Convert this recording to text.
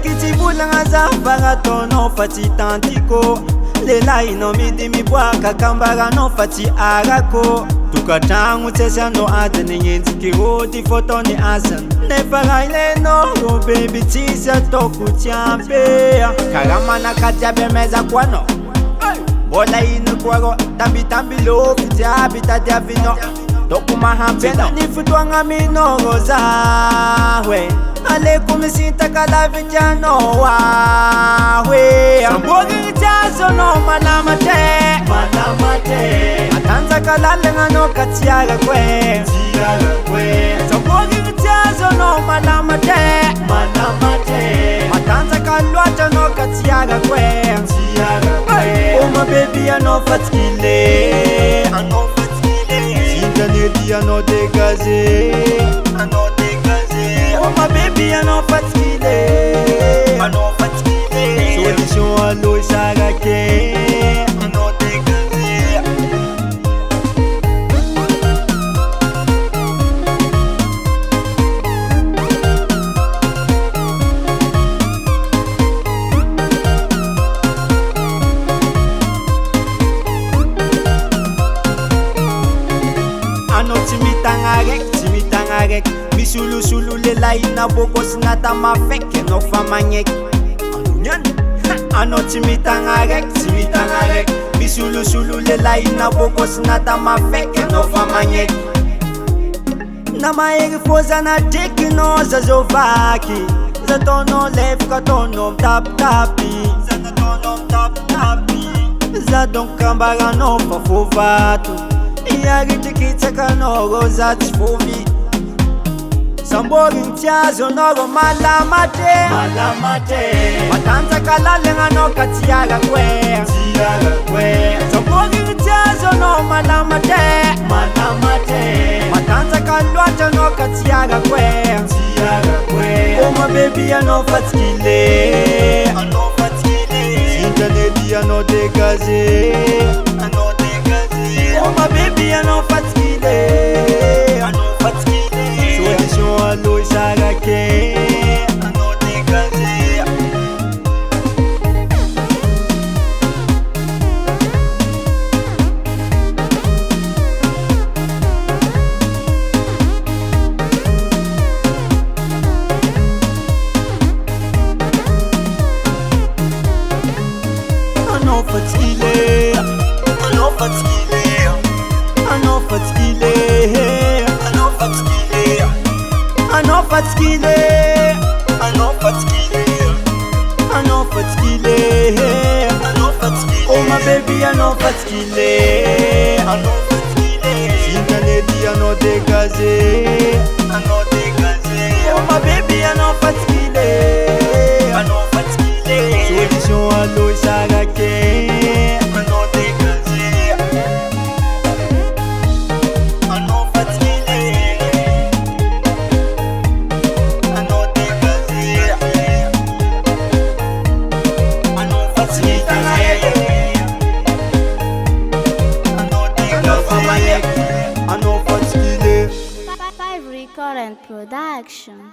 Kitibulang azafara tono fati tantiko Lela ino midi mibwaka kambara no fati arako Tukatrango tsesa no adiny ngenjiky rody foto ni asany Nefa raile no baby tsisy ataoko tiampea Kara manakaty aby ameza koa no Mbola ino koa ro tambitamby lofy jiaby tadiavinao Doko mahampy anao Ny fotoagna aminao zaho Aleko misintaka lavitry anao hoe Samborigny ty azonao malama te Matanjaka lalagna anao ka tiarako Samborigny ty azonao malama te Matanjaka loatra anao ka tiarako Oh my baby anao fatsikile Sintanedy anao dégagé Oh my baby anao fatsikile Solution alo isarake anao dégagé Anao tsy mitagna raiky Misolosolo lelahy naboko sy natamafaiky anao fa magneky Anao tsy mitagna raiky Misolosolo lelahy naboko sy natamafaiky anao fa magneky Namahery fô zanadreky anao zazovaky Zataonao lefaka ataonao mitapitapy Za donc kambaranao fa fô vato Iaritrikitsaka anao rô za tsy fôvy Samborigny ty azonao rô malama te Matanjaka lalagna anao ka tiarako Samborigny ty azonao malama te Matanjaka loatra anao ka tiarako Oh my baby anao fatsikile Sintanedy anao dégagé Oh my baby anao fatsikile Solution alo isarake anao dégagé Anao fatsikile Oh my baby anao fatsikile Sintanedy anao dégagé Oh my baby anao fatsikile Solution alo isarake anao dégagé Five Recording Production.